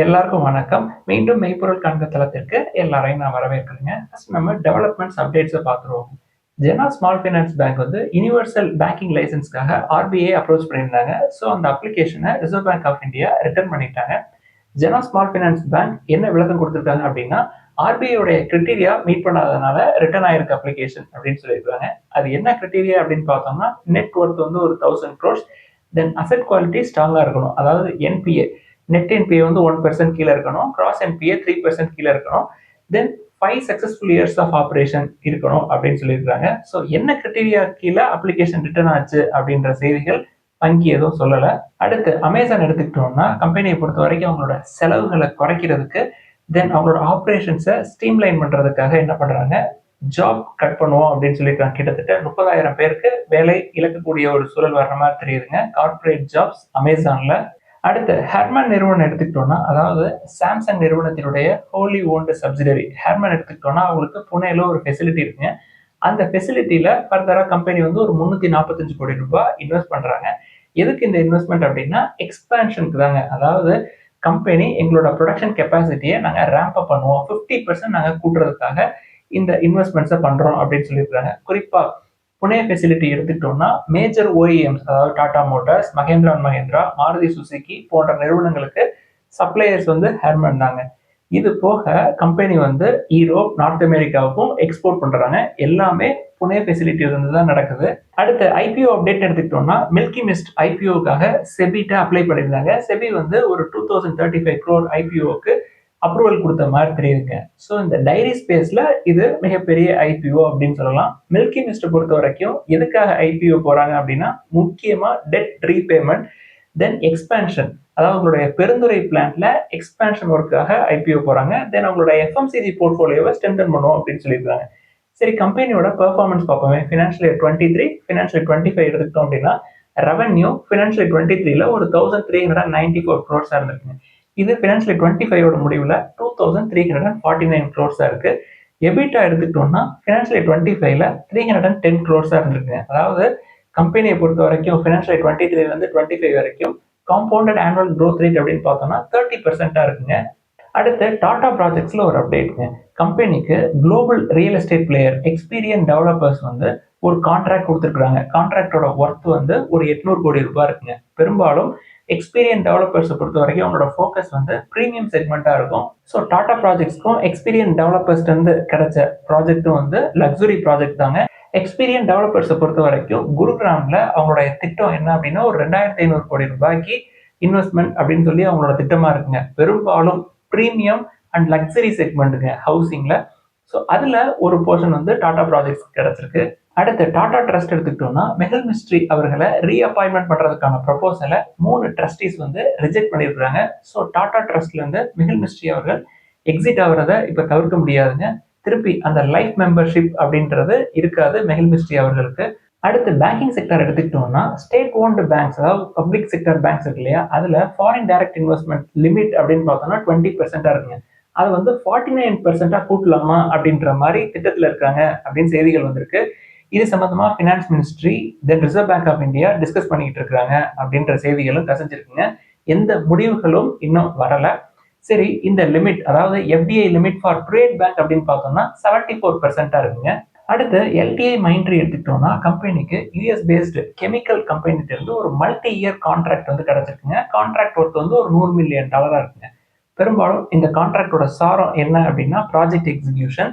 எல்லாருக்கும் வணக்கம். மீண்டும் மெய்ப்பொருள் காண்க தளத்திற்கு எல்லாரையும் நான் வரவேற்கிறேங்க. ஃபர்ஸ்ட் நம்ம டெவலப்மெண்ட்ஸ் அப்டேட்ஸை பார்த்துருவோம். ஜெனா ஸ்மால் ஃபைனான்ஸ் பேங்க் வந்து யூனிவர்சல் பேங்கிங் லைசன்ஸ்க்காக ஆர்பிஐ அப்ரோச் பண்ணியிருந்தாங்க. ஸோ அந்த அப்ளிகேஷனை Reserve Bank of India return பண்ணிட்டாங்க. ஜெனா ஸ்மால் ஃபைனான்ஸ் பேங்க் என்ன விளக்கம் கொடுத்துருக்காங்க அப்படின்னா, ஆர்பிஐயோடைய கிரிட்டீரியா மீட் பண்ணாதனால ரிட்டர்ன் ஆயிருக்கு அப்ளிகேஷன் அப்படின்னு சொல்லியிருக்காங்க. அது என்ன கிரிட்டீரியா அப்படின்னு பார்த்தோம்னா, நெட் ஒர்த் வந்து ஒரு 1000 crores, தென் அசெட் குவாலிட்டி ஸ்ட்ராங்காக இருக்கணும். அதாவது என்பிஏ நெட் என்பிஏ வந்து 1% கீழே இருக்கணும், கிராஸ் என்பிஏ 3% கீழே இருக்கணும், தென் 5 சக்ஸஸ்ஃபுல் இயர்ஸ் ஆஃப் ஆப்ரேஷன் இருக்கணும் அப்படின்னு சொல்லியிருக்காங்க. ஸோ என்ன கிரிட்டீரியா கீழே அப்ளிகேஷன் ரிட்டர்ன் ஆச்சு அப்படின்ற செய்திகள் வங்கி எதுவும் சொல்லலை. அடுத்து அமேசான் எடுத்துக்கிட்டோம்னா, கம்பெனியை பொறுத்த வரைக்கும் அவங்களோட செலவுகளை குறைக்கிறதுக்கு, தென் அவங்களோட ஆப்ரேஷன்ஸை ஸ்ட்ரீம்லைன் பண்ணுறதுக்காக என்ன பண்ணுறாங்க, ஜாப் கட் பண்ணுவோம் அப்படின்னு சொல்லியிருக்காங்க. கிட்டத்தட்ட 30,000 பேருக்கு வேலை இழக்கக்கூடிய ஒரு சூழல் வர்ற மாதிரி தெரியுதுங்க, கார்பரேட் ஜாப்ஸ் அமேசானில். அடுத்து ஹெர்மன் நிறுவனம் எடுத்துக்கிட்டோம்னா, அதாவது சாம்சங் நிறுவனத்தினுடைய ஹோலி ஓன்டு சப்சிடரி ஹெர்மன் எடுத்துக்கிட்டோம்னா, அவங்களுக்கு புனேல ஒரு ஃபெசிலிட்டி இருக்குங்க. அந்த ஃபெசிலிட்டியில ஃபர்தராக கம்பெனி வந்து ஒரு 345 கோடி ரூபாய் இன்வெஸ்ட் பண்றாங்க. எதுக்கு இந்த இன்வெஸ்ட்மெண்ட் அப்படின்னா, எக்ஸ்பான்ஷனுக்கு தாங்க. அதாவது கம்பெனி எங்களோட ப்ரொடக்ஷன் கெப்பாசிட்டியை நாங்கள் ரேம்ப் அப் பண்ணுவோம், 50% நாங்கள் கூட்டுறதுக்காக இந்த இன்வெஸ்ட்மெண்ட்ஸை பண்றோம் அப்படின்னு சொல்லியிருக்காங்க. குறிப்பா புனே ஃபெசிலிட்டி எடுத்துக்கிட்டோம்னா, மேஜர் ஓஇஎம்ஸ் அதாவது டாடா மோட்டார்ஸ், மகேந்திரா அண்ட் மகேந்திரா, மாருதி சுசுகி போன்ற நிறுவனங்களுக்கு சப்ளையர்ஸ் வந்து ஹெர்மன் தாங்க. இது போக கம்பெனி வந்து யூரோப், நார்த் அமெரிக்காவுக்கும் எக்ஸ்போர்ட் பண்றாங்க. எல்லாமே புனே ஃபெசிலிட்டியில இருந்து தான் நடக்குது. அடுத்து ஐபிஓ அப்டேட் எடுத்துக்கிட்டோம்னா, மில்கி மிஸ்ட் ஐபிஓக்காக செபிட்ட அப்ளை பண்ணியிருந்தாங்க. செபி வந்து ஒரு 2035 crore ஐபிஓக்கு அப்ரூவல் கொடுத்த மாதிரி தெரியுதுங்க. ஸோ இந்த டைரி ஸ்பேஸ்ல இது மிகப்பெரிய ஐபிஓ அப்படின்னு சொல்லலாம். மில்கி மிஸ்ட் பொறுத்த வரைக்கும் எதுக்காக ஐபிஓ போறாங்க அப்படின்னா, முக்கியமா டெட் ரீபேமெண்ட், தென் எக்ஸ்பேன்ஷன், அதாவது உங்களுடைய பெருந்துறை பிளான்ட்ல எக்ஸ்பேன்ஷன் ஒர்க்காக ஐபிஓ போறாங்க. தென் அவங்களோட எஃப்எம்சிஜி போர்ட்ஃபோலியோவை ஸ்ட்ரென்தன் பண்ணுவோம் அப்படின்னு சொல்லியிருக்காங்க. சரி, கம்பெனியோட பெர்ஃபார்மன்ஸ் பார்ப்போமே. ஃபினான்ஷியல் இயர் 23, ஃபினான்ஷியல் 25 எடுத்துக்கிட்டோம் அப்படின்னா, ரெவன்யூ ஃபினான்ஷியல் 23ல ஒரு 1394 crores இருந்திருக்குங்க. இது ஃபினான்ஷியல் 25ஓட முடிவில் 2349 crores இருக்கு. எபிட்டா எடுத்துக்கிட்டோம்னா, ஃபினான்ஷியல் 25ல 310 crores இருந்திருக்குங்க. அதாவது கம்பெனியை பொறுத்த வரைக்கும் ஃபினான்ஷியல் 23லேருந்து 25 வரைக்கும் காம்பவுண்டட் ஆனுவல் க்ரோத் ரேட் அப்படின்னு பார்த்தோம்னா 30% இருக்குங்க. அடுத்து டாடா ப்ராஜெக்ட்ஸ்ல ஒரு அப்டேட்டுங்க. கம்பெனிக்கு global real estate player எக்ஸ்பீரியன் developers வந்து ஒரு கான்ட்ராக்ட் கொடுத்துருக்காங்க. கான்ட்ராக்டோட ஒர்த் வந்து ஒரு 800 கோடி ரூபாய் இருக்குங்க. பெரும்பாலும் எக்ஸ்பீரியன் டெவலப்பர்ஸை பொறுத்த வரைக்கும் அவங்களோட ஃபோக்கஸ் வந்து ப்ரீமியம் செக்மெண்ட்டாக இருக்கும். ஸோ டாடா ப்ராஜெக்ட்ஸ்க்கும் எக்ஸ்பீரியன் டெவலப்பர்ஸ்லேருந்து கிடைச்ச ப்ராஜெக்ட்டும் வந்து லக்ஸுரி ப்ராஜெக்ட் தாங்க. எக்ஸ்பீரியன் டெவலப்பர்ஸை பொறுத்த வரைக்கும் குருகிராமில் அவங்களுடைய திட்டம் என்ன அப்படின்னா, ஒரு 2500 கோடி ரூபாய்க்கு இன்வெஸ்ட்மெண்ட் அப்படின்னு சொல்லி அவங்களோட திட்டமா இருக்குங்க. பெரும்பாலும் ப்ரீமியம் அண்ட் லக்ஸரி செக்மெண்ட்டுங்க ஹவுசிங்ல. ஸோ அதுல ஒரு போர்ஷன் வந்து டாடா ப்ராஜெக்ட்ஸ் கிடைச்சிருக்கு. அடுத்து டாடா ட்ரஸ்ட் எடுத்துக்கிட்டோம்னா, மெஹல் மிஸ்ட்ரி அவர்களை ரீஅப்பாயின்மெண்ட் பண்றதுக்கான ப்ரொபோசலை 3 ட்ரஸ்டீஸ் வந்து ரிஜெக்ட் பண்ணியிருக்காங்க. ஸோ டாடா ட்ரஸ்ட்ல இருந்து மெஹல் மிஸ்ட்ரி அவர்கள் எக்ஸிட் ஆகிறத இப்ப தவிர்க்க முடியாதுங்க. திருப்பி அந்த லைஃப் மெம்பர்ஷிப் அப்படின்றது இருக்காது மெஹல் மிஸ்ட்ரி அவர்களுக்கு. அடுத்து பேங்கிங் செக்டர் எடுத்துக்கிட்டோம்னா, ஸ்டேட் ஓன்டு பேங்க்ஸ் அதாவது பப்ளிக் செக்டர் பேங்க்ஸ் இருக்கு இல்லையா, அதுல ஃபாரின் டைரக்ட் இன்வெஸ்ட்மெண்ட் லிமிட் அப்படின்னு பார்த்தோம்னா 20% இருக்குங்க. அது வந்து 49% கூட்டலாமா அப்படின்ற மாதிரி திட்டத்தில் இருக்காங்க அப்படின்னு செய்திகள் வந்திருக்கு. இது சம்பந்தமா finance ministry, then Reserve Bank of India discuss பண்ணிக்கிட்டு இருக்காங்க அப்படின்ற செய்திகளும் கசிஞ்சிருக்குங்க. எந்த முடிவுகளும் இன்னும் வரல. சரி, இந்த லிமிட் அதாவது FDI limit for trade bank அப்படின்னு பார்த்தோம்னா 74% இருக்குங்க. அடுத்து எல்டிஐ மைண்ட்ரி எடுத்துக்கிட்டோம்னா, கம்பெனிக்கு யூஎஸ் பேஸ்டு கெமிக்கல் கம்பெனிட்ட இருந்து ஒரு மல்டி இயர் கான்ட்ராக்ட் வந்து கிடைச்சிருக்குங்க. கான்ட்ராக்ட் ஒர்த் வந்து ஒரு $100 மில்லியன் இருக்குங்க. பெரும்பாலும் இந்த கான்ட்ராக்டோட சாரம் என்ன அப்படின்னா, ப்ராஜெக்ட் எக்ஸிகியூஷன்,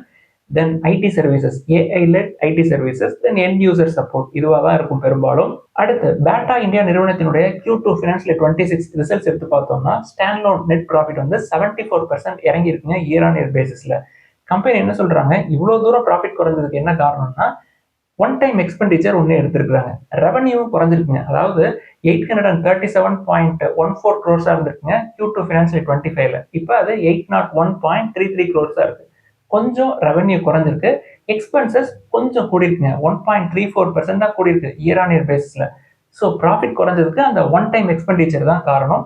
தென் ID services, AI let ID services, தென் எண்ட் யூசர் சப்போர்ட், இதுவாக தான் இருக்கும் பெரும்பாலும். அடுத்து பேட்டா இந்தியா நிறுவனத்தினுடைய Q2 ஃபினான்ஷியல் 26 ரிசல்ட்ஸ் எடுத்து பார்த்தோம்னா, ஸ்டாண்ட்லோன் நெட் ப்ராஃபிட் வந்து 74% இறங்கி இருக்குங்க இயர் ஆன் இயர் பேசிஸ்ல. கம்பெனி என்ன சொல்றாங்க, இவ்வளவு தூரம் ப்ராஃபிட் குறைஞ்சதுக்கு என்ன காரணம்னா, ஒன் டைம் எக்ஸ்பெண்டிச்சர் ஒன்று எடுத்திருக்காங்க. ரெவன்யூவும் குறைஞ்சிருக்குங்க. அதாவது 837.14 crores இருந்திருக்குங்க Q2 ஃபினான்ஷியல் 25ல. இப்போ அது 801.33 crores இருக்கு. கொஞ்சம் ரெவன்யூ குறைஞ்சிருக்கு, எக்ஸ்பென்சஸ் கொஞ்சம் கூடியிருக்குங்க. 1.34% தான் கூடியிருக்கு இயர் ஆன் இயர் பேசிஸ்ல. ஸோ ப்ராஃபிட் குறைஞ்சதுக்கு அந்த ஒன் டைம் எக்ஸ்பெண்டிச்சர் தான் காரணம்.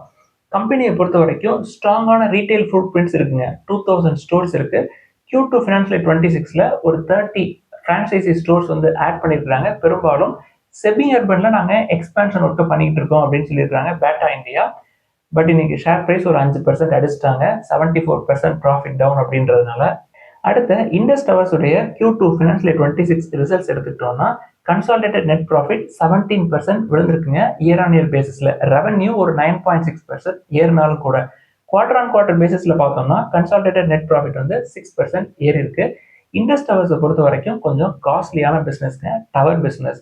கம்பெனியை பொறுத்த வரைக்கும் ஸ்ட்ராங்கான ரீட்டைல் ஃபுட் பிரிண்ட்ஸ் இருக்குங்க. 2000 ஸ்டோர்ஸ் இருக்கு. Q2 ஃபினான்ஷியல் 26ல ஒரு 30 ஃப்ரான்ச்சைசி ஸ்டோர்ஸ் வந்து ஆட் பண்ணியிருக்காங்க. பெரும்பாலும் செபி அர்பன்ல நாங்கள் எக்ஸ்பான்ஷன் ஒர்க்கை பண்ணிட்டு இருக்கோம் அப்படின்னு சொல்லியிருக்காங்க பேட்டா இந்தியா. பட் இன்னைக்கு ஷேர் ப்ரைஸ் ஒரு 5% அடிச்சிட்டாங்க, 74% ப்ராஃபிட் டவுன் அப்படின்றதுனால. அடுத்த இண்டஸ் டவர்ஸ் உடைய Q2 ஃபினான்ஷியல் 26 ரிசல்ட்ஸ் எடுத்துக்கிட்டோம்னா கன்சாலிடேட்டட் நெட் ப்ராஃபிட் 17% விழுந்திருக்குங்க இயர் ஆன் இயர் பேசிஸ்ல. ரெவன்யூ ஒரு 9.6% ஏறினாலும் கூட குவார்டர் ஆன் குவார்டர் பேசிஸ்ல பார்த்தோம்னா கன்சாலிடேட்டட் நெட் ப்ராஃபிட் வந்து 6% ஏறி இருக்கு. இண்டஸ் டவர்ஸை பொறுத்த வரைக்கும் கொஞ்சம் காஸ்ட்லியான பிசினஸ்ங்க tower business.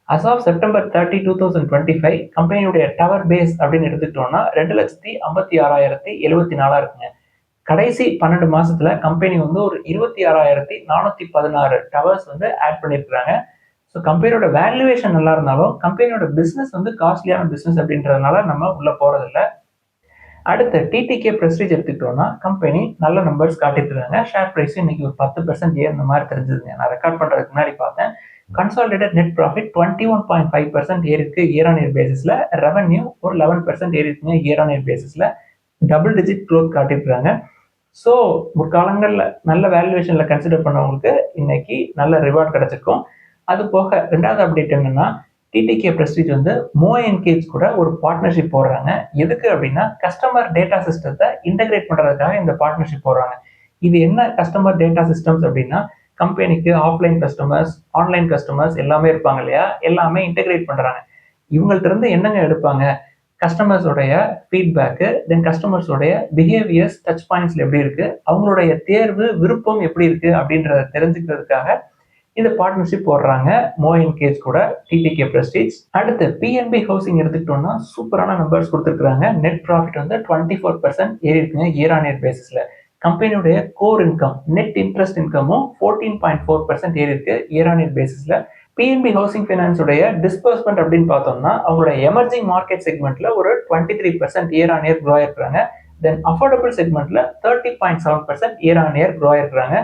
As of September 30, 2025 கம்பெனியுடைய டவர் பேஸ் அப்படின்னு எடுத்துக்கிட்டோம்னா 2,56,074 இருக்குங்க. கடைசி 12 மாசத்துல கம்பெனி வந்து ஒரு 26,416 டவர்ஸ் வந்து ஆட் பண்ணிருக்காங்க. ஸோ கம்பெனியோட வேல்யூவேஷன் நல்லா இருந்தாலும் கம்பெனியோட பிசினஸ் வந்து காஸ்ட்லியான பிசினஸ் அப்படின்றதுனால நம்ம உள்ள போறதில்ல. அடுத்த டிடிகே பிரஸ்டீஜ் எடுத்துக்கிட்டோம்னா கம்பெனி நல்ல நம்பர்ஸ் காட்டிட்டு இருக்காங்க. ஷேர் பிரைஸ் இன்னைக்கு ஒரு 10% ஏறின மாதிரி தெரிஞ்சதுங்க. நான் ரெக்கார்ட் பண்றதுக்கு முன்னாடி பார்த்தேன். கன்சாலிடேட்டட் நெட் ப்ராஃபிட் 21.5% ஏறி இருக்கு இயர் ஆன் இயர் பேசிஸ்ல. ரெவன்யூ ஒரு 11% ஏறி இருக்குங்க இயர் ஆன் இயர் பேசிஸ்ல. டபுள் டிஜிட் க்ரோத் காட்டிட்டு இருக்காங்க. ஸோ முற்காலங்களில் நல்ல வேல்யூவேஷனில் கன்சிடர் பண்ணவங்களுக்கு இன்னைக்கு நல்ல ரிவார்ட் கிடைச்சிருக்கும். அது போக ரெண்டாவது அப்டேட் என்னன்னா டிடிகே பிரஸ்டீஜ் வந்து மோஎன்கேஜ் கூட ஒரு பார்ட்னர்ஷிப் போடுறாங்க. எதுக்கு அப்படின்னா கஸ்டமர் டேட்டா சிஸ்டத்தை இன்டகிரேட் பண்ணுறதுக்காக இந்த பார்ட்னர்ஷிப் போடுறாங்க. இது என்ன கஸ்டமர் டேட்டா சிஸ்டம்ஸ் அப்படின்னா கம்பெனிக்கு ஆஃப்லைன் கஸ்டமர்ஸ் ஆன்லைன் கஸ்டமர்ஸ் எல்லாமே இருப்பாங்க இல்லையா, எல்லாமே இன்டகிரேட் பண்ணுறாங்க. இவங்கள்ட்ட இருந்து என்னங்க எடுப்பாங்க, கஸ்டமர்ஸோடைய ஃபீட்பேக்கு, தென் கஸ்டமர்ஸோடைய பிஹேவியர்ஸ் டச் பாயிண்ட்ஸ்ல எப்படி இருக்கு, அவங்களுடைய தேர்வு விருப்பம் எப்படி இருக்கு அப்படின்றத தெரிஞ்சுக்கிறதுக்காக இந்த பார்ட்னர்ஷிப் போடுறாங்க மோஎன்கேஜ் கூட டிடிகே பிரஸ்டீஜ். அடுத்து பிஎன்பி ஹவுசிங் எடுத்துக்கிட்டோம்னா சூப்பரான நம்பர்ஸ் கொடுத்துருக்காங்க. நெட் ப்ராஃபிட் வந்து 24% ஏறி இருக்குங்க இயர் ஆன் இயர் பேசிஸ்ல. கம்பெனியுடைய கோர் இன்கம் நெட் இன்ட்ரெஸ்ட் இன்கமும் 14.4% ஏறி இருக்கு இயர் ஆன் இயர் பேசிஸ்ல. பிஎன்பி ஹவுசிங் ஃபைனான்ஸ் உடைய டிஸ்பர்ஸ்மெண்ட் அப்படின்னு பார்த்தோம்னா அவங்களோட எமர்ஜிங் மார்க்கெட் செக்மெண்ட்ல ஒரு 23% இயர் ஆன் இயர் க்ரோ ஆயிருக்காங்க. தென் அஃபோர்டபுள் செக்மெண்ட்ல 30.7% இயர் ஆன் இயர் க்ரோ ஆயிருக்காங்க.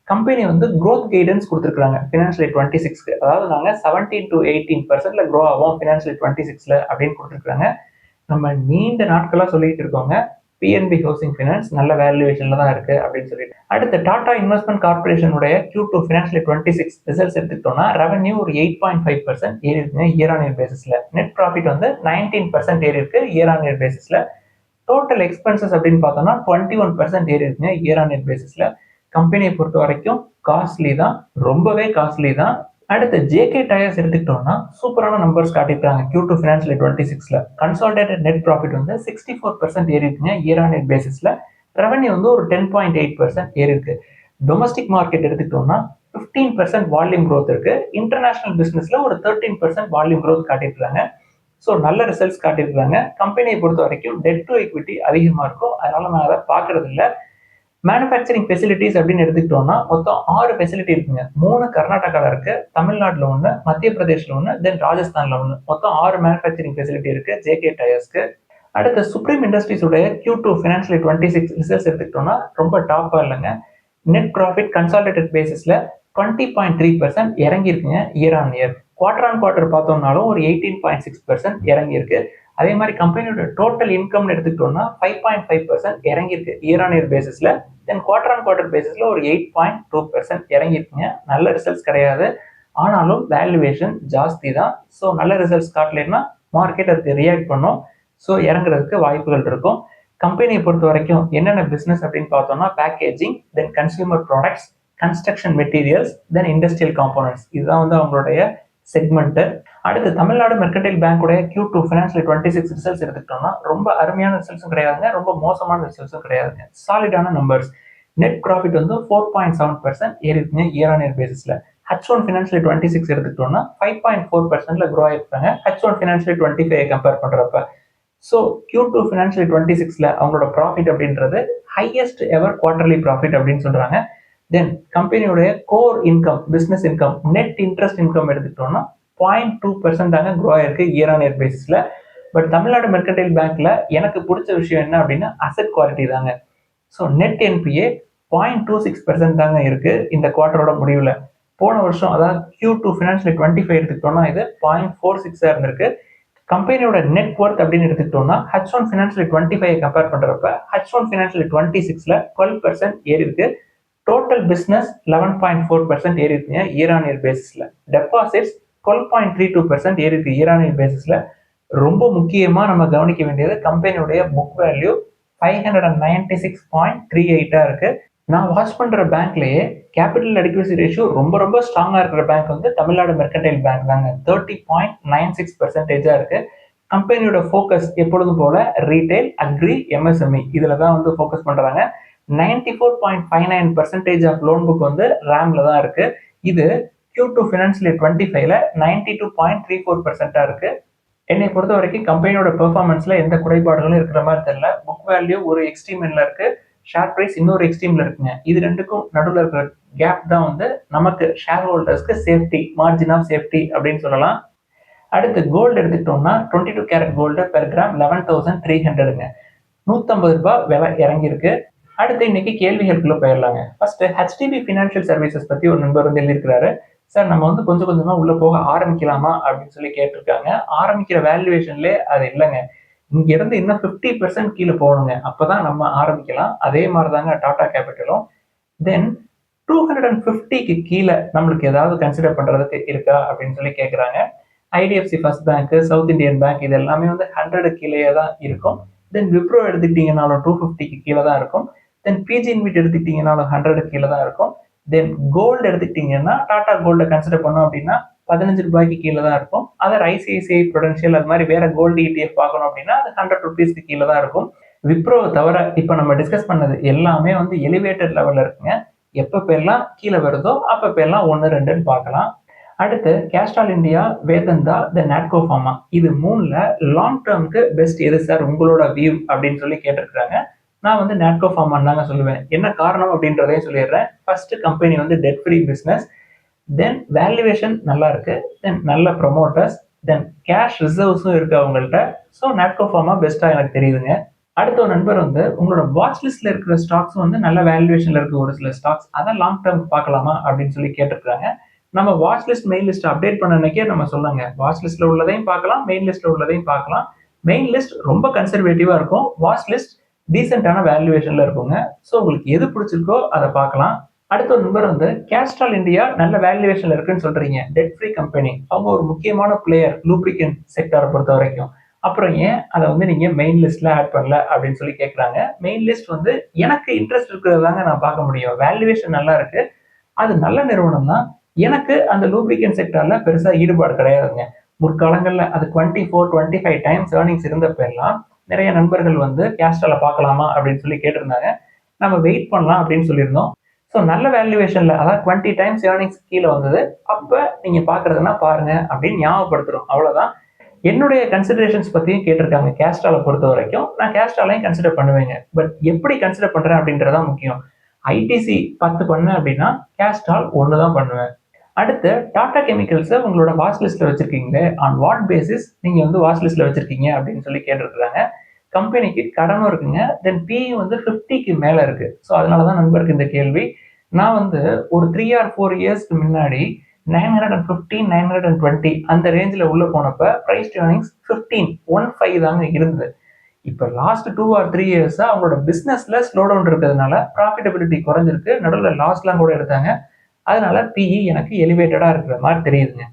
கம்பெனி வந்து க்ரோத் கைடன்ஸ் கொடுத்துருக்காங்க ஃபினான்ஷியல் 26க்கு. அதாவது நாங்கள் 17 to 18% க்ரோ ஆகும் ஃபினான்ஷியல் 26ல அப்படின்னு கொடுத்துருக்காங்க. நம்ம நீண்ட நாட்களாக சொல்லிட்டு இருக்கோங்க பிஎன்பி ஹவுசிங் ஃபைனான்ஸ் நல்ல வேல்யூவேஷன்ல தான் இருக்கு அப்படின்னு சொல்லிட்டு. அடுத்து டாடா இன்வெஸ்ட்மெண்ட் கார்பரேஷனுடைய Q2 ஃபினான்ஷியல் 26 ரிசல்ட்ஸ் எடுத்துக்கிட்டோம்னா ரெவன்யூ ஒரு 8.5% ஏறி இருக்குங்க இயர் ஆன் இயர் பேசிஸ்ல. நெட் ப்ராஃபிட் வந்து 19% ஏறி இருக்கு இயர் ஆன் இயர் பேசிஸ்ல. டோட்டல் எக்ஸ்பென்சஸ் அப்படின்னு பார்த்தோம்னா 21% ஏறி இருக்குங்க இயர் ஆன் இயர் பேசிஸ்ல. கம்பெனியை பொறுத்த வரைக்கும் காஸ்ட்லி தான், ரொம்பவே காஸ்ட்லி தான். அடுத்து ஜேகே டயர்ஸ் எடுத்துக்கிட்டோம்னா சூப்பரான நம்பர்ஸ் காட்டிருக்காங்க Q2 ஃபினான்ஷியல் 26ல. கன்சாலிடேட்டட் நெட் ப்ராஃபிட் வந்து 64% ஏறி இருக்குங்க இயர் ஆன் இயர் பேசிஸ்ல. ரெவன்யூ வந்து ஒரு 10.8% ஏறி இருக்கு. டொமஸ்டிக் மார்க்கெட் எடுத்துக்கிட்டோம்னா 15% வால்யூம் க்ரோத் இருக்கு. இன்டர்நேஷனல் பிசினஸ்ல ஒரு 13% வால்யூம் க்ரோத் காட்டியிருக்காங்க. ஸோ நல்ல ரிசல்ட்ஸ் காட்டியிருக்காங்க. கம்பெனியை பொறுத்த வரைக்கும் டெட் டு எக்விட்டி அதிகமாக இருக்கும், அதனால நான் அதை பார்க்கறது இல்லை. மேனுஃபேக்சரிங் ஃபெசிலிட்டிஸ் அப்படின்னு எடுத்துக்கிட்டோம்னா மொத்தம் 6 ஃபெசிலிட்டி இருக்குங்க. 3 கர்நாடகாவில் இருக்கு, தமிழ்நாட்டில் ஒன்று, மத்திய பிரதேஷ்ல ஒன்று, தென் ராஜஸ்தான்ல ஒன்று. மொத்தம் 6 மேனுஃபேக்சரிங் ஃபெசிலிட்டி இருக்கு ஜேகே டயர்ஸ்க்கு. அடுத்த சுப்ரீம் இண்டஸ்ட்ரீஸ் உடைய Q2 ஃபினான்ஷியல் 26 ரிசல்ட்ஸ் எடுத்துக்கிட்டோம்னா ரொம்ப டாப்பா இல்லைங்க. நெட் ப்ராஃபிட் கன்சாலிடேட்டட் பேசிஸ்ல 20.3% இறங்கி இருக்குங்க year on year. Quarter on quarter பார்த்தோம்னாலும் ஒரு 18.6% இறங்கி இருக்கு. அதே மாதிரி கம்பெனியோட டோட்டல் இன்கம் எடுத்துக்கிட்டோம்னா 5.5% இறங்கி இருக்கு இயர் ஆன் இயர் பேசிஸ்ல. தென் குவார்டர் ஆன் குவார்டர் பேசிஸ்ல ஒரு 8.2% இறங்கி இருக்குங்க. நல்ல ரிசல்ட்ஸ் கிடையாது, ஆனாலும் வேல்யூவேஷன் ஜாஸ்தி தான். ஸோ நல்ல ரிசல்ட்ஸ் காட்டலைன்னா மார்க்கெட் அதுக்கு ரியாக்ட் பண்ணும், ஸோ இறங்குறதுக்கு வாய்ப்புகள் இருக்கும். கம்பெனியை பொறுத்த வரைக்கும் என்னென்ன பிஸ்னஸ் அப்படின்னு பார்த்தோம்னா பேக்கேஜிங், தென் கன்சியூமர் ப்ராடக்ட்ஸ், கன்ஸ்ட்ரக்ஷன் மெட்டீரியல்ஸ், தென் இண்டஸ்ட்ரியல் காம்போனன்ட்ஸ். இதுதான் வந்து அவங்களுடைய செக்மெண்ட். அடுத்து தமிழ்நாடு மெர்கன்டைல் பேங்கோட Q2 ஃபினான்ஷியல் 26 ரிசல்ட்ஸ் எடுத்துக்கிட்டோம்னா ரொம்ப அருமையான ரிசல்ட்ஸும் கிடையாதுங்க, ரொம்ப மோசமான ரிசல்ட்ஸும் கிடையாதுங்க. சாலிடான நம்பர்ஸ். நெட் ப்ராஃபிட் வந்து 4.7% ஏறி இருக்குங்க இயர் ஆன் இயர் பேசிஸ்ல. H1 ஃபினான்ஷியல் 26 எடுத்துக்கிட்டோம்னா 5.4%ல க்ரோ ஆயிருக்காங்க H1 ஃபினான்ஷியல் 25 கம்பேர் பண்றப்ப. ஸோ Q2 ஃபினான்ஷியல் 26ல அவங்களோட ப்ராஃபிட் அப்படின்றது ஹையஸ்ட் எவர் குவார்டர்லி ப்ராஃபிட் அப்படின்னு சொல்றாங்க. தென் கம்பெனியோடைய core income business income net interest income எடுத்துக்கிட்டோம்னா 0.2% தாங்க க்ரோ ஆயிருக்கு இயர் ஆன் இயர் பேசிஸ்ல. பட் தமிழ்நாடு மெர்கன்டைல் பேங்க்ல எனக்கு பிடிச்ச விஷயம் என்ன அப்படின்னா அசெட் குவாலிட்டி தாங்க. ஸோ நெட் என்பிஏ 0.26% தாங்க இருக்கு இந்த குவார்டரோட முடிவில். போன வருஷம் அதாவது Q2 ஃபினான்ஷியல் 25 எடுத்துக்கிட்டோம்னா இது 0.46 இருந்திருக்கு. கம்பெனியோட நெட் ஒர்த் அப்படின்னு எடுத்துக்கிட்டோம்னா H1 ஃபினான்ஷியல் 25 கம்பேர் பண்றப்ப H1 ஃபினான்ஷியல் 26ல 12% ஏறி இருக்கு. டோட்டல் பிசினஸ் 11.4% ஏறி இருக்குங்க இயர் ஆன் இயர் பேசிஸ்ல. டெபாசிட்ஸ் 12.32% ஏறி இருக்கு இயர் ஆன் இயர் பேசிஸ்ல. ரொம்ப முக்கியமா நம்ம கவனிக்க வேண்டியது கம்பெனியுடைய புக் வேல்யூ 596.38 இருக்கு. நான் வாட்ச் பண்ற பேங்க்லயே கேபிட்டல் அடிக்வசி ரேஷியோ ரொம்ப ரொம்ப ஸ்ட்ராங்கா இருக்கிற பேங்க் வந்து தமிழ்நாடு மெர்கன்டைல் பேங்க் தாங்க. 30.96% இருக்கு. கம்பெனியோட ஃபோக்கஸ் எப்பொழுதும் போல ரீட்டைல், அக்ரி, எம்எஸ்எம்இ இதுல தான் வந்து ஃபோக்கஸ் பண்றாங்க. 94.59% ஆஃப் லோன் புக் வந்து ரேம்ல தான் இருக்கு. இது Q2 ஃபினான்ஷியல் இயர் 25ல 92.34% இருக்கு. என்னை பொறுத்த வரைக்கும் கம்பெனியோட பெர்ஃபார்மன்ஸ்ல எந்த குறைபாடுகளும் இருக்கிற மாதிரி தெரியல. புக் வேல்யூ ஒரு எக்ஸ்ட்ரீம்ல இருக்கு, ஷேர் பிரைஸ் இன்னொரு எக்ஸ்ட்ரீம்ல இருக்குங்க. இது ரெண்டுக்கும் நடுவில் இருக்கிற கேப் தான் வந்து நமக்கு ஷேர் ஹோல்டர்ஸ்க்கு சேஃப்டி, மார்ஜின் ஆஃப் சேஃப்டி அப்படின்னு சொல்லலாம். அடுத்து கோல்டு எடுத்துக்கிட்டோம்னா 22 கேரட் கோல்டு பெர் கிராம் 11,300ங்க. 150 ரூபாய் விலை இறங்கியிருக்கு. அடுத்து இன்னைக்கு கேள்விகளுக்குள்ள போயிடலாங்க. ஃபர்ஸ்ட் HDB ஃபினான்ஷியல் சர்வீசஸ் பத்தி ஒரு நண்பர் வந்து எழுதியிருக்கிறாரு. சார் நம்ம வந்து கொஞ்சம் கொஞ்சமா உள்ள போக ஆரம்பிக்கலாமா அப்படின்னு சொல்லி கேட்டிருக்காங்க. ஆரம்பிக்கிற வேல்யூவேஷன்லேயே அது இல்லைங்க. இங்க இருந்து இன்னும் 50% கீழே போகணுங்க. அப்பதான் நம்ம ஆரம்பிக்கலாம். அதே மாதிரிதாங்க டாடா கேபிட்டலும். தென் 250க்கு கீழே நம்மளுக்கு ஏதாவது கன்சிடர் பண்றதுக்கு இருக்கா அப்படின்னு சொல்லி கேட்குறாங்க. IDFC first bank, south Indian bank இது எல்லாமே வந்து 100 கீழே தான் இருக்கும். தென் விப்ரோ எடுத்துக்கிட்டீங்கனாலும் 250க்கு கீழே தான் இருக்கும். தென் பிஜி இன்விட் எடுத்துக்கிட்டீங்கனாலும் 100 கீழே தான் இருக்கும். தென் கோல்டு எடுத்துக்கிட்டீங்கன்னா டாடா கோல்டை கன்சிடர் பண்ணோம் அப்படின்னா 15 ரூபாய்க்கு கீழே தான் இருக்கும். அதர் ஐசிஐசிஐ ப்ரூடென்ஷியல் அது மாதிரி வேற கோல்டு ETF பார்க்கணும் அப்படின்னா அது 100 ருபீஸ்க்கு கீழே தான் இருக்கும். விப்ரோவை தவிர இப்போ நம்ம டிஸ்கஸ் பண்ணது எல்லாமே வந்து எலிவேட்டட் லெவல்ல இருக்குங்க. எப்பப்பெல்லாம் கீழே வருதோ அப்பப்பெல்லாம் 1, 2ன்னு பார்க்கலாம். அடுத்து கேஸ்ட்ரால் இந்தியா, வேதந்தா, தென் நாட்கோ ஃபார்மா இது மூணுல லாங் டேர்முக்கு பெஸ்ட் எது சார் உங்களோட வியூ அப்படின்னு சொல்லி கேட்டிருக்காங்க. நான் வந்து நாட்கோ ஃபார்மான்னு தாங்க சொல்லுவேன். என்ன காரணம் அப்படின்றதையும் சொல்லிடுறேன். ஃபர்ஸ்ட் கம்பெனி வந்து டெட் ஃப்ரீ பிஸ்னஸ், தென் வேல்யூவேஷன் நல்லா இருக்கு, தென் நல்ல ப்ரொமோட்டர்ஸ், தென் கேஷ் ரிசர்வ்ஸும் இருக்கு அவங்கள்ட்ட. ஸோ நாட்கோ ஃபார்மா பெஸ்டா எனக்கு தெரியுதுங்க. அடுத்த ஒரு நண்பர் வந்து உங்களோட வாட்ச் லிஸ்ட்ல இருக்கிற ஸ்டாக்ஸ் வந்து நல்ல வேல்யூவேஷன்ல இருக்கு ஒரு சில ஸ்டாக்ஸ், அதை லாங் டேர்ம் பார்க்கலாமா அப்படின்னு சொல்லி கேட்டிருக்காங்க. நம்ம watch list main list update பண்ண அன்னைக்கே நம்ம சொன்னாங்க, வாட்ச் லிஸ்ட்ல உள்ளதையும் பார்க்கலாம், மெயின் லிஸ்ட்ல உள்ளதையும் பார்க்கலாம். மெயின் லிஸ்ட் ரொம்ப கன்சர்வேட்டிவா இருக்கும், வாட்ச் லிஸ்ட் டீசென்டான வேல்யூவேஷன்ல இருக்குங்க. ஸோ உங்களுக்கு எது பிடிச்சிருக்கோ அதை பார்க்கலாம். அடுத்த ஒரு நம்பர் வந்து கேஸ்ட்ரால் இந்தியா நல்ல வேல்யூவேஷன்ல இருக்குன்னு சொல்றீங்க, டெட் ஃப்ரீ கம்பெனி, அவங்க ஒரு முக்கியமான பிளேயர் லூப்ரிகன்ட் செக்டரை பொறுத்த வரைக்கும். அப்புறம் ஏன் அதை வந்து நீங்க மெயின் லிஸ்ட்ல ஆட் பண்ணல அப்படின்னு சொல்லி கேட்கறாங்க. மெயின் லிஸ்ட் வந்து எனக்கு இன்ட்ரெஸ்ட் இருக்கிறதாங்க நான் பார்க்க முடியும். வேல்யூவேஷன் நல்லா இருக்கு, அது நல்ல நிறுவனம் தான். எனக்கு அந்த லூப்ரிகன்ட் செக்டர்ல பெருசா ஈடுபாடு கிடையாதுங்க. முற்காலங்கள்ல அது 24, 25 டைம்ஸ் ஏர்னிங்ஸ் இருந்தப்ப எல்லாம் நிறைய நண்பர்கள் வந்து கேஸ்ட்ரால பார்க்கலாமா அப்படின்னு சொல்லி கேட்டிருந்தாங்க. நம்ம வெயிட் பண்ணலாம் அப்படின்னு சொல்லியிருந்தோம். ஸோ நல்ல வேல்யூவேஷன்ல அதாவது 20 டைம்ஸ் ஏர்னிங்ஸ் கீழே வந்தது. அப்ப நீங்க பாக்குறதுன்னா பாருங்க அப்படின்னு ஞாபகப்படுத்துறோம். அவ்வளவுதான். என்னுடைய கன்சிடரேஷன்ஸ் பத்தியும் கேட்டிருக்காங்க. கேஸ்ட்ரால பொறுத்த வரைக்கும் நான் கேஸ்ட்ராலையும் கன்சிடர் பண்ணுவேங்க. பட் எப்படி கன்சிடர் பண்றேன் அப்படின்றதான் முக்கியம். ஐடிசி 10 பண்ணேன் அப்படின்னா கேஸ்ட்ரால் 1 தான் பண்ணுவேன். அடுத்து டாடா கெமிக்கல்ஸை உங்களோட வாட்ச் லிஸ்ட்ல வச்சிருக்கீங்களே, ஆன் வாட் பேசிஸ் நீங்க வந்து வாட்ச் லிஸ்ட்ல வச்சிருக்கீங்க அப்படின்னு சொல்லி கேட்டிருக்காங்க. கம்பெனிக்கு கடனும் இருக்குங்க, தென் பிஇ வந்து 50க்கு மேல இருக்கு. ஸோ அதனாலதான் நண்பருக்கு இந்த கேள்வி. நான் வந்து ஒரு 3 or 4 இயர்ஸ்க்கு முன்னாடி 915, 920 அந்த ரேஞ்சில் உள்ள போனப்ப பிரைஸ் ஏர்னிங்ஸ் 15 தாங்க இருந்தது. இப்போ லாஸ்ட் 2 or 3 இயர்ஸா அவங்களோட பிசினஸ்ல ஸ்லோ டவுன் இருக்கிறதுனால ப்ராஃபிட்டபிலிட்டி குறைஞ்சிருக்கு, நடுவில் லாஸ்லாம் கூட எடுத்தாங்க. அதனால பிஇ எனக்கு எலிவேட்டடா இருக்கிற மாதிரி தெரியுதுங்க.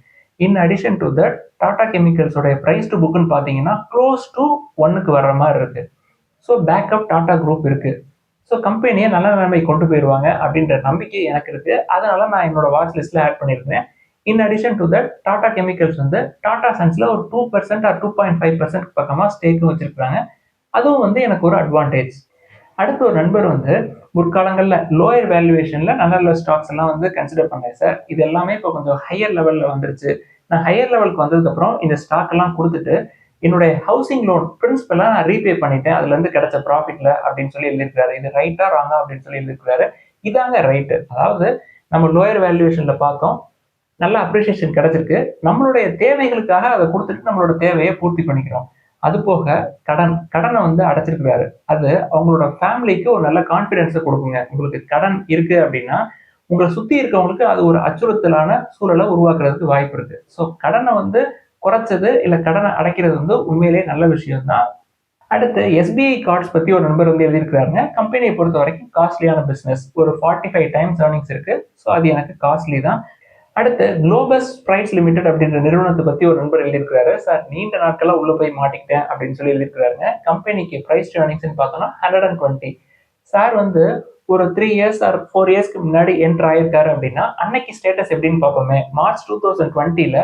In addition to that Tata கெமிக்கல்ஸோட பிரைஸ் டு புக்னு பார்த்தீங்கன்னா க்ளோஸ் டு 1க்கு வர்ற மாதிரி இருக்கு. ஸோ பேக்கப் டாடா குரூப் இருக்கு. ஸோ கம்பெனியை நல்ல நிலைமை கொண்டு போயிடுவாங்க அப்படின்ற நம்பிக்கை எனக்கு இருக்கு. அதனால நான் என்னோட வாட்ச் லிஸ்ட்ல ஆட் பண்ணியிருக்கேன். இன் addition to that Tata chemicals வந்து டாடா சன்ஸ்ல ஒரு 2% or 2.5% பக்கமா ஸ்டேக்கும் வச்சிருக்காங்க. அதுவும் வந்து எனக்கு ஒரு அட்வான்டேஜ். அடுத்து ஒரு நண்பர் வந்து முற்காலங்கள்ல லோயர் வேல்யூவேஷன்ல நல்ல ஸ்டாக்ஸ் எல்லாம் வந்து கன்சிடர் பண்ணேன் சார், இது எல்லாமே இப்போ கொஞ்சம் ஹையர் லெவல்ல வந்துருச்சு. நான் ஹையர் லெவலுக்கு வந்ததுக்கு அப்புறம் இந்த ஸ்டாக் எல்லாம் கொடுத்துட்டு என்னுடைய ஹவுசிங் லோன் பிரின்சிபலா நான் ரீபே பண்ணிட்டேன் அதுல இருந்து கிடைச்ச ப்ராஃபிட்ல அப்படின்னு சொல்லி எழுதியிருக்காரு. இது ரைட்டா ராங்கா அப்படின்னு சொல்லி எழுதியிருக்காரு. இதாங்க ரைட்டு. அதாவது நம்ம லோயர் வேல்யூவேஷன்ல பார்த்தோம், நல்ல அப்ரிசியேஷன் கிடைச்சிருக்கு, நம்மளுடைய தேவைகளுக்காக அதை கொடுத்துட்டு நம்மளோட தேவையை பூர்த்தி பண்ணிக்கிறோம். அது போக கடனை வந்து அடைச்சிருக்கிறாரு. அது அவங்களோட ஃபேமிலிக்கு ஒரு நல்ல கான்பிடன்ஸை கொடுக்குங்க. உங்களுக்கு கடன் இருக்கு அப்படின்னா உங்களை சுத்தி இருக்கவங்களுக்கு அது ஒரு அச்சுறுத்தலான சூழலை உருவாக்குறதுக்கு வாய்ப்பு இருக்கு. ஸோ கடனை வந்து குறைச்சது இல்ல கடனை அடைக்கிறது வந்து உண்மையிலேயே நல்ல விஷயம் தான். அடுத்து எஸ்பிஐ கார்ட்ஸ் பத்தி ஒரு நண்பர் வந்து எழுதியிருக்கிறாங்க. கம்பெனியை பொறுத்த வரைக்கும் காஸ்ட்லியான பிசினஸ், ஒரு 45 டைம்ஸ் ஏர்னிங்ஸ் இருக்கு. ஸோ அது எனக்கு காஸ்ட்லி தான். அடுத்து குளோபஸ் பிரைஸ் லிமிடெட் அப்படின்ற நிறுவனத்தை பத்தி ஒரு நண்பர் எழுதியிருக்கிறாரு. சார் நீண்ட நாட்களா உள்ள போய் மாட்டிக்கிட்டேன் அப்படின்னு சொல்லி எழுதியிருக்கிறாருங்க. கம்பெனிக்கு பிரைஸ் ஏர்னிங்ஸ் பார்த்தோம்னா 120. சார் வந்து ஒரு 3 இயர்ஸ் ஆர் 4 இயர்ஸ்க்கு முன்னாடி என்டர் ஆயிருக்காரு அப்படின்னா அன்னைக்கு ஸ்டேட்டஸ் எப்படின்னு பார்ப்போமே. மார்ச் 2020ல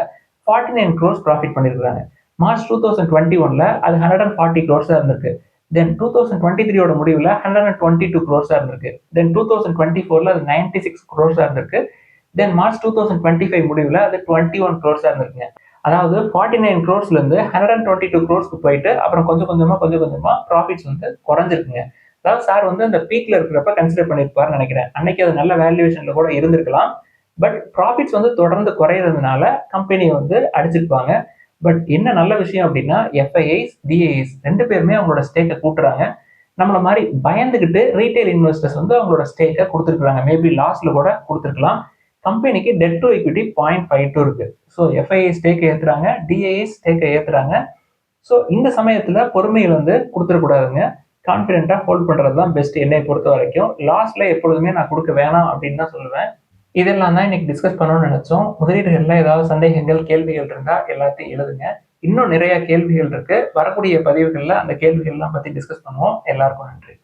49 crores ப்ராஃபிட் பண்ணிருக்காங்க. மார்ச் 2021ல அது 140 crores இருந்திருக்கு. தென் 2023யோட முடிவுல 122 crores இருந்திருக்கு. தென் 2024ல அது 96 crores இருந்திருக்கு. தென் மார்ச் 2025 முடிவுல அது 21 crores இருந்திருக்குங்க. அதாவது 49 crores இருந்து 122 crores போயிட்டு அப்புறம் கொஞ்சம் கொஞ்சமா ப்ராஃபிட்ஸ் வந்து குறைஞ்சிருக்குங்க. அதாவது சார் வந்து அந்த பீக்ல இருக்கிறப்ப கன்சிடர் பண்ணிருப்பாருன்னு நினைக்கிறேன். அன்னைக்கு அது நல்ல வேல்யூவேஷன்ல கூட இருந்திருக்கலாம். பட் ப்ராஃபிட்ஸ் வந்து தொடர்ந்து குறையிறதுனால கம்பெனி வந்து அடிச்சிருப்பாங்க. பட் என்ன நல்ல விஷயம் அப்படின்னா எஃப்ஐஐஸ் டிஐஎஸ் 2 பேருமே அவங்களோட ஸ்டேக்கை கூட்டுறாங்க. நம்மள மாதிரி பயந்துகிட்டு ரீட்டைல் இன்வெஸ்டர்ஸ் வந்து அவங்களோட ஸ்டேக்கை கொடுத்துருக்காங்க. மேபி லாஸ்ல கூட கொடுத்துருக்கலாம். கம்பெனிக்கு டெட் டு equity 0.52 இருக்கு. ஸோ எஃப்ஐஐ ஸ்டேக்கை ஏத்துறாங்க, டிஐஎஸ் ஸ்டேக்கை ஏத்துறாங்க. ஸோ இந்த சமயத்துல பொறுமையை வந்து கொடுத்துடக்கூடாதுங்க. கான்ஃபிடென்ட்டா ஹோல்ட் பண்றது தான் பெஸ்ட் என்னை பொறுத்த வரைக்கும். லாஸ்ட்ல எப்பொழுதுமே நான் கொடுக்க வேணாம் அப்படின்னு தான் சொல்லுவேன். இதெல்லாம் தான் இன்னைக்கு டிஸ்கஸ் பண்ணணும்னு நினைச்சோம். முதலீடுகள்ல ஏதாவது சந்தேகங்கள், கேள்விகள் இருந்தா எல்லாத்தையும் எழுதுங்க. இன்னும் நிறைய கேள்விகள் இருக்கு. வரக்கூடிய பதிவுகள்ல அந்த கேள்விகள்லாம் பத்தி டிஸ்கஸ் பண்ணுவோம். எல்லாருக்கும் நன்றி.